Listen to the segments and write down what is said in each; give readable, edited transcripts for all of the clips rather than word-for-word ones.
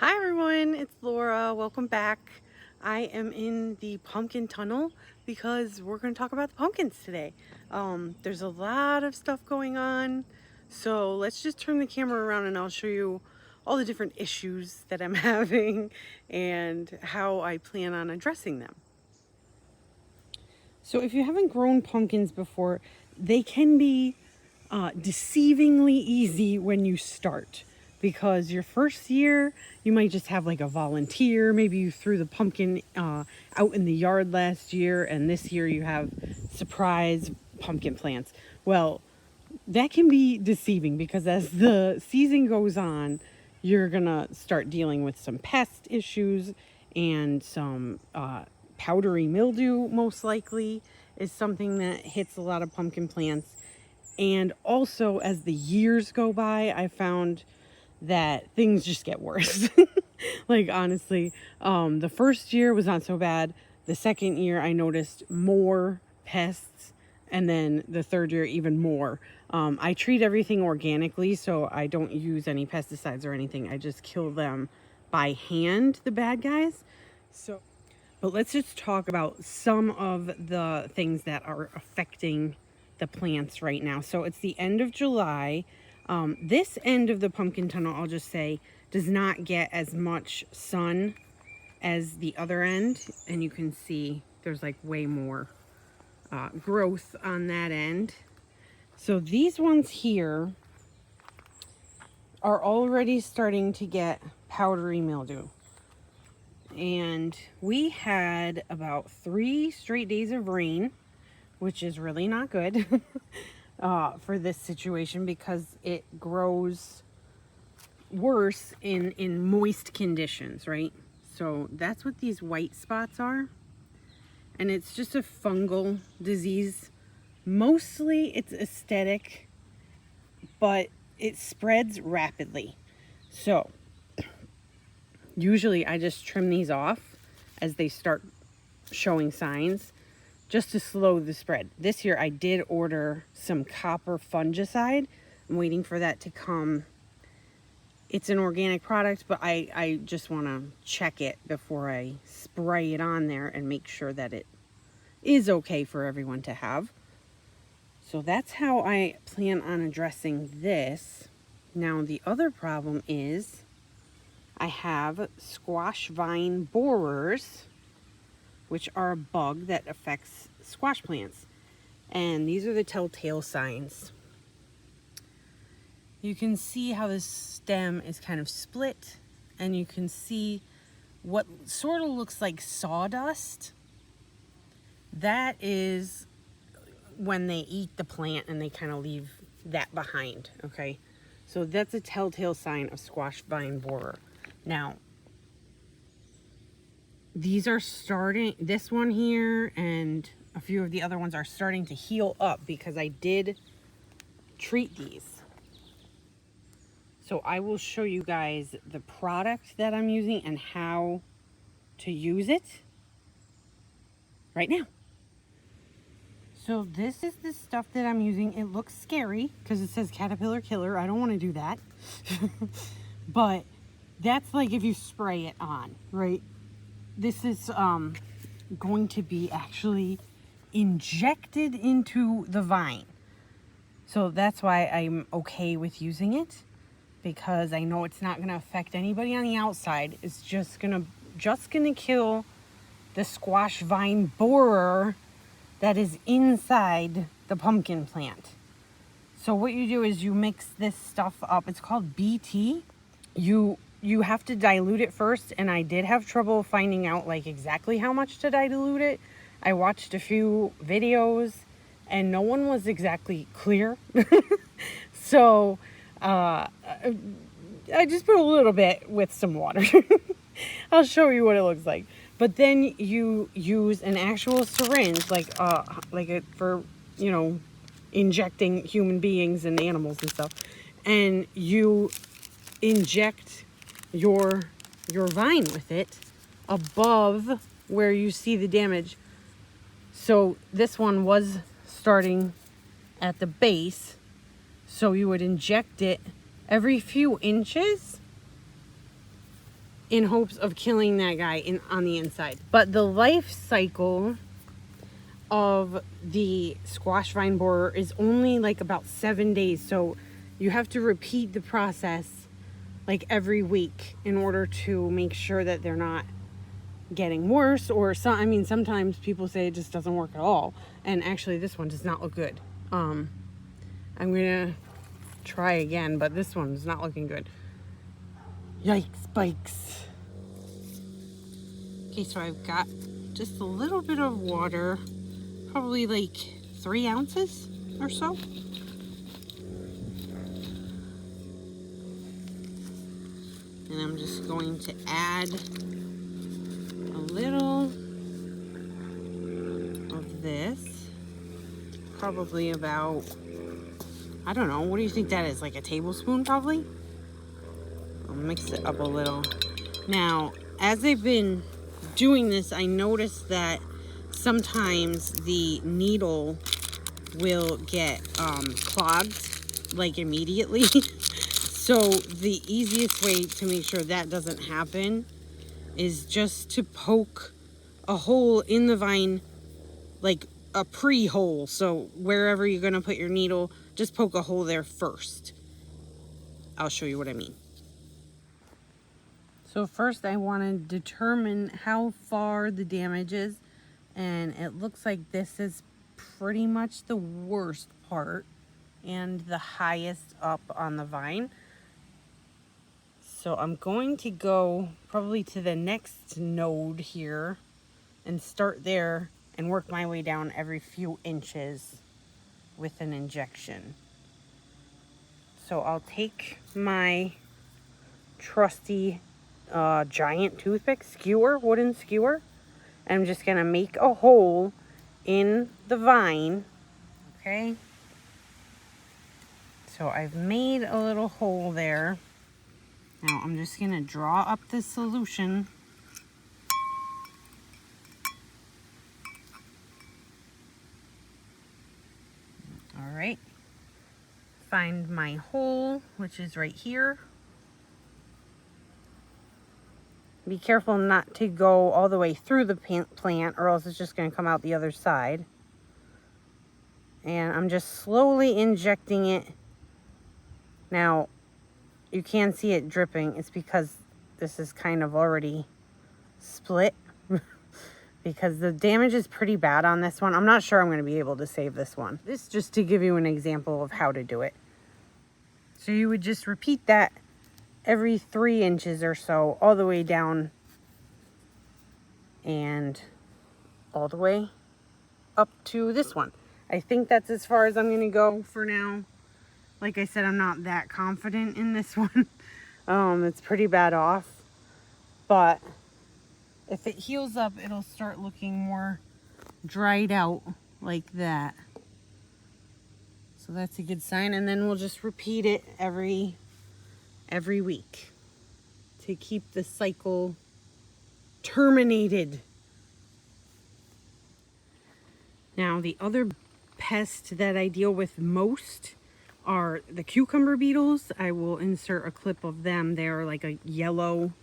Hi everyone, it's Laura. Welcome back. I am in the pumpkin tunnel because we're going to talk about the pumpkins today. There's a lot of stuff going on, so let's just turn the camera around and I'll show you all the different issues that I'm having and how I plan on addressing them. So if you haven't grown pumpkins before, they can be deceivingly easy when you start, because your first year you might just have like a volunteer. Maybe you threw the pumpkin out in the yard last year and this year you have surprise pumpkin plants. Well, that can be deceiving because as the season goes on, you're gonna start dealing with some pest issues and some powdery mildew, most likely, is something that hits a lot of pumpkin plants. And also, as the years go by, I found that things just get worse. Like, honestly, the first year was not so bad. The second year, I noticed more pests. And then the third year, even more. I treat everything organically, so I don't use any pesticides or anything. I just kill them by hand, the bad guys. But let's just talk about some of the things that are affecting the plants right now. So it's the end of July. This end of the pumpkin tunnel, I'll just say, does not get as much sun as the other end. And you can see there's like way more growth on that end. So these ones here are already starting to get powdery mildew. And we had about 3 straight days of rain, which is really not good for this situation because it grows worse in moist conditions, right? So that's what these white spots are. And it's just a fungal disease. Mostly it's aesthetic, but it spreads rapidly. So usually I just trim these off as they start showing signs just to slow the spread. This year I did order some copper fungicide. I'm waiting for that to come. It's an organic product, but I just want to check it before I spray it on there and make sure that it is okay for everyone to have. So that's how I plan on addressing this. Now the other problem is I have squash vine borers, which are a bug that affects squash plants. And these are the telltale signs. You can see how this stem is kind of split, and you can see what sort of looks like sawdust. That is when they eat the plant and they kind of leave that behind, okay? So that's a telltale sign of squash vine borer. Now, these are starting, this one here and a few of the other ones are starting to heal up because I did treat these. So I will show you guys the product that I'm using and how to use it right now. So this is the stuff that I'm using. It looks scary because it says caterpillar killer. I don't want to do that. But that's like if you spray it on, right? This is going to be actually injected into the vine. So that's why I'm okay with using it, because I know it's not going to affect anybody on the outside. It's just gonna kill the squash vine borer that is inside the pumpkin plant. So what you do is you mix this stuff up. It's called BT. You have to dilute it first, and I did have trouble finding out like exactly how much to dilute it. I watched a few videos and no one was exactly clear. So I just put a little bit with some water. I'll show you what it looks like. But then you use an actual syringe, like for, you know, injecting human beings and animals and stuff. And you inject your vine with it above where you see the damage. So this one was starting at the base, so you would inject it every few inches in hopes of killing that guy on the inside. But the life cycle of the squash vine borer is only like about 7 days. So you have to repeat the process like every week in order to make sure that they're not getting worse. Or I mean, sometimes people say it just doesn't work at all. And actually this one does not look good. I'm gonna try again, but this one's not looking good. Yikes, bikes. Okay, so I've got just a little bit of water, probably like 3 ounces or so. And I'm just going to add a little of this, probably about, I don't know, what do you think that is? Like a tablespoon probably? I'll mix it up a little. Now, as I've been doing this, I noticed that sometimes the needle will get clogged like immediately. So the easiest way to make sure that doesn't happen is just to poke a hole in the vine, like a pre-hole. So wherever you're going to put your needle, just poke a hole there first. I'll show you what I mean. So first I want to determine how far the damage is, and it looks like this is pretty much the worst part and the highest up on the vine. So I'm going to go probably to the next node here and start there and work my way down every few inches with an injection. So I'll take my trusty giant toothpick skewer, wooden skewer, and I'm just gonna make a hole in the vine. Okay, so I've made a little hole there. Now I'm just gonna draw up the solution. All right, find my hole, which is right here. Be careful not to go all the way through the plant, or else it's just going to come out the other side. And I'm just slowly injecting it. Now, you can see it dripping. It's because this is kind of already split. Because the damage is pretty bad on this one. I'm not sure I'm going to be able to save this one. This just to give you an example of how to do it. So you would just repeat that every 3 inches or so, all the way down and all the way up to this one. I think that's as far as I'm going to go for now. Like I said, I'm not that confident in this one. It's pretty bad off, but if it heals up, it'll start looking more dried out like that. So that's a good sign. And then we'll just repeat it every week to keep the cycle terminated. Now, the other pest that I deal with most are the cucumber beetles. I will insert a clip of them. They are like a yellow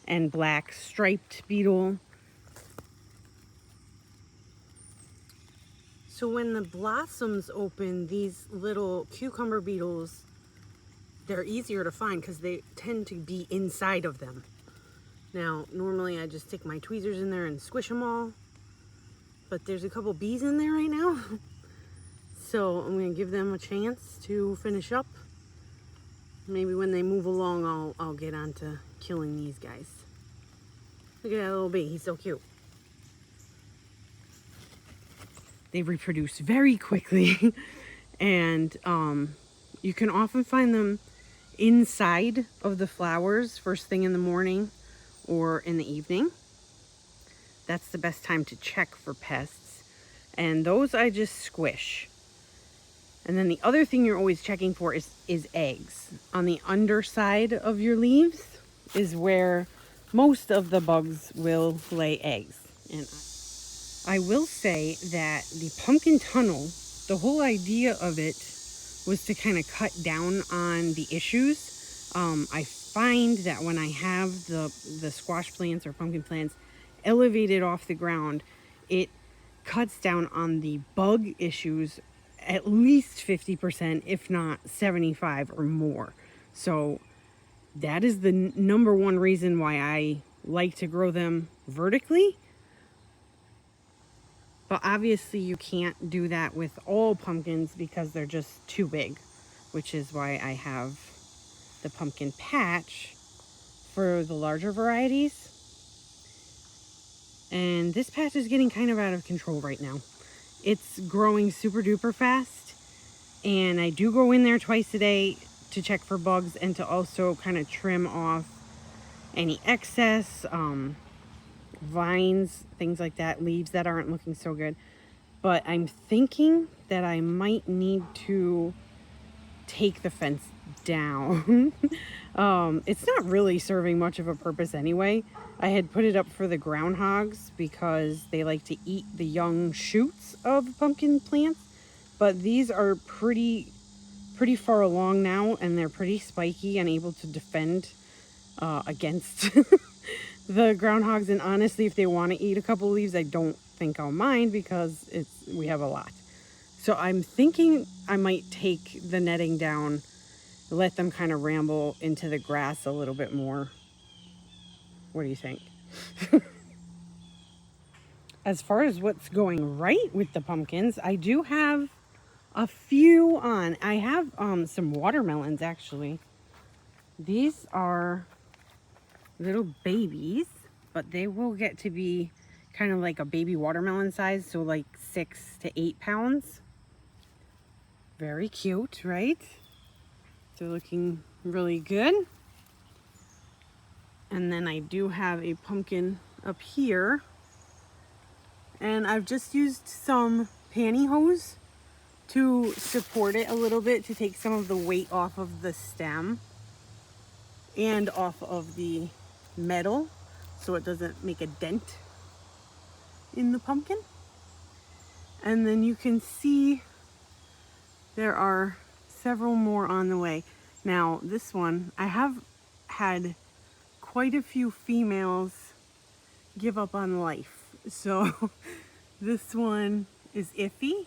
and black striped beetle. So when the blossoms open, these little cucumber beetles, they're easier to find because they tend to be inside of them. Now, normally I just stick my tweezers in there and squish them all, but there's a couple bees in there right now. So I'm going to give them a chance to finish up. Maybe when they move along, I'll get on to killing these guys. Look at that little bee, he's so cute. They reproduce very quickly, and you can often find them inside of the flowers first thing in the morning or in the evening. That's the best time to check for pests. And those I just squish. And then the other thing you're always checking for is eggs. On the underside of your leaves is where most of the bugs will lay eggs. And I will say that the pumpkin tunnel, the whole idea of it was to kind of cut down on the issues. I find that when I have the squash plants or pumpkin plants elevated off the ground, it cuts down on the bug issues at least 50%, if not 75 or more. So that is the number one reason why I like to grow them vertically. But obviously you can't do that with all pumpkins because they're just too big, which is why I have the pumpkin patch for the larger varieties. And this patch is getting kind of out of control right now. It's growing super duper fast, and I do go in there twice a day to check for bugs and to also kind of trim off any excess vines, things like that, leaves that aren't looking so good. But I'm thinking that I might need to take the fence down. It's not really serving much of a purpose anyway. I had put it up for the groundhogs because they like to eat the young shoots of pumpkin plants, but these are pretty far along now, and they're pretty spiky and able to defend against the groundhogs. And honestly, if they want to eat a couple leaves, I don't think I'll mind because we have a lot. So I'm thinking I might take the netting down, let them kind of ramble into the grass a little bit more. What do you think? As far as what's going right with the pumpkins, I do have a few on. I have some watermelons actually. These are little babies, but they will get to be kind of like a baby watermelon size, so like 6 to 8 pounds. Very cute, right? They're looking really good. And then I do have a pumpkin up here, and I've just used some pantyhose to support it a little bit, to take some of the weight off of the stem and off of the metal so it doesn't make a dent in the pumpkin. And then you can see there are several more on the way. Now this one, I have had quite a few females give up on life, so this one is iffy,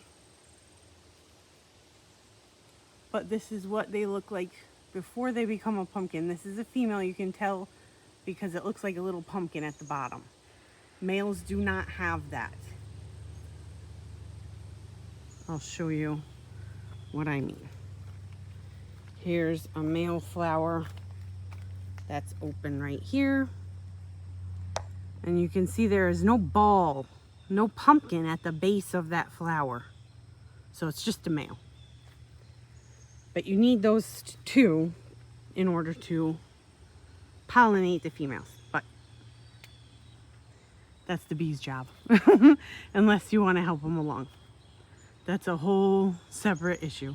but this is what they look like before they become a pumpkin. This is a female, you can tell because it looks like a little pumpkin at the bottom. Males do not have that. I'll show you what I mean. Here's a male flower that's open right here. And you can see there is no ball, no pumpkin at the base of that flower. So it's just a male. But you need those two in order to pollinate the females. But that's the bee's job. Unless you want to help them along. That's a whole separate issue.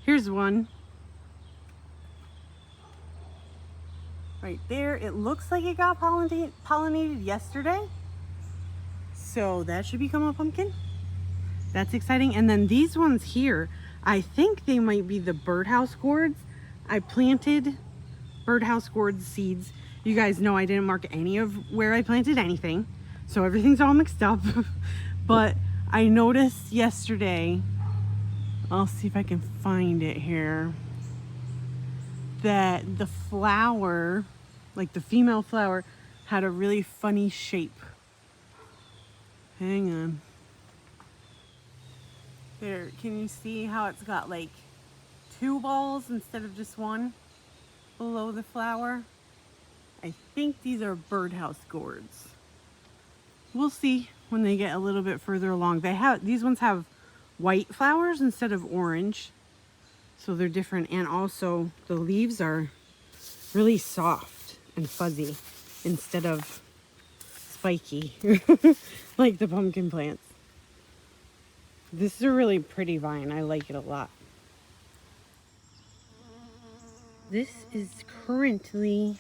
Here's one. Right there, it looks like it got pollinated yesterday. So that should become a pumpkin. That's exciting. And then these ones here, I think they might be the birdhouse gourds. I planted birdhouse gourd seeds. You guys know I didn't mark any of where I planted anything, so everything's all mixed up. But I noticed yesterday, I'll see if I can find it here, that the flower, like the female flower, had a really funny shape. Hang on. There, can you see how it's got like 2 balls instead of just one below the flower? I think these are birdhouse gourds. We'll see when they get a little bit further along. These ones have white flowers instead of orange, so they're different. And also the leaves are really soft and fuzzy instead of spiky like the pumpkin plants. This is a really pretty vine. I like it a lot. This is currently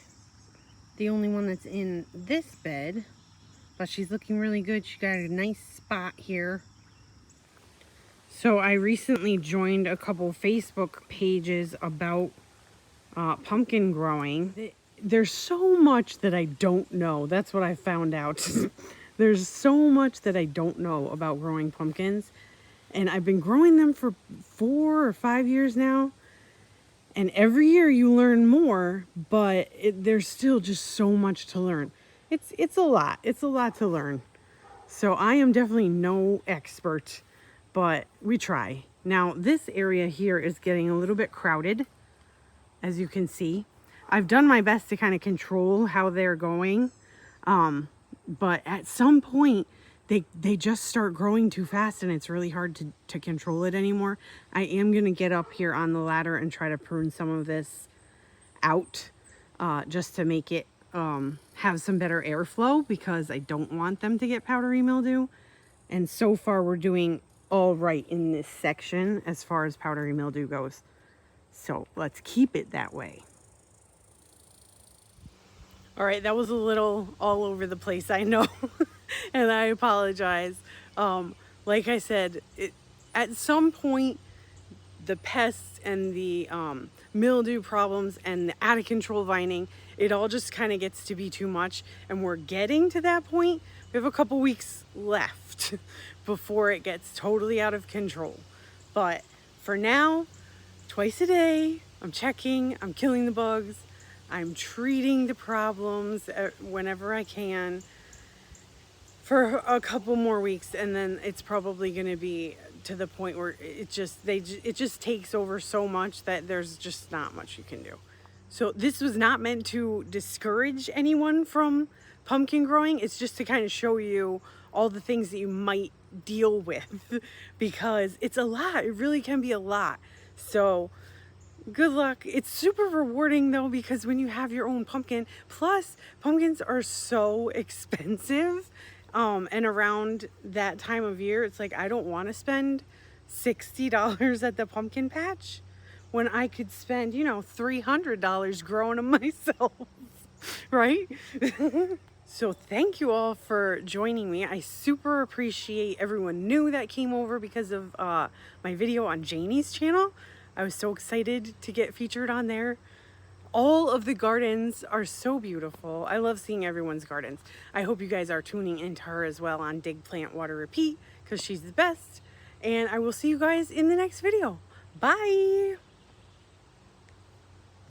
the only one that's in this bed, but she's looking really good. She got a nice spot here. So I recently joined a couple Facebook pages about pumpkin growing. there's so much that I don't know. That's what I found out. There's so much that I don't know about growing pumpkins. And I've been growing them for 4 or 5 years now. And every year you learn more, but there's still just so much to learn. It's a lot. It's a lot to learn. So I am definitely no expert, but we try. Now this area here is getting a little bit crowded, as you can see. I've done my best to kind of control how they're going. But at some point they just start growing too fast and it's really hard to control it anymore. I am going to get up here on the ladder and try to prune some of this out, just to make it have some better airflow, because I don't want them to get powdery mildew. And so far we're doing all right in this section as far as powdery mildew goes. So let's keep it that way. All right, that was a little all over the place, I know, and I apologize. Like I said, at some point, the pests and the mildew problems and the out of control vining, it all just kind of gets to be too much, and we're getting to that point. We have a couple weeks left before it gets totally out of control. But for now, twice a day, I'm checking, I'm killing the bugs. I'm treating the problems whenever I can for a couple more weeks, and then it's probably going to be to the point where it just takes over so much that there's just not much you can do. So this was not meant to discourage anyone from pumpkin growing. It's just to kind of show you all the things that you might deal with, because it's a lot. It really can be a lot. So good luck. It's super rewarding though, because when you have your own pumpkin, plus pumpkins are so expensive, and around that time of year, it's like, I don't want to spend $60 at the pumpkin patch when I could spend, you know, $300 growing them myself, right? So thank you all for joining me. I super appreciate everyone new that came over because of my video on Janie's channel. I was so excited to get featured on there. All of the gardens are so beautiful. I love seeing everyone's gardens. I hope you guys are tuning into her as well on Dig, Plant, Water, Repeat, because she's the best. And I will see you guys in the next video. Bye!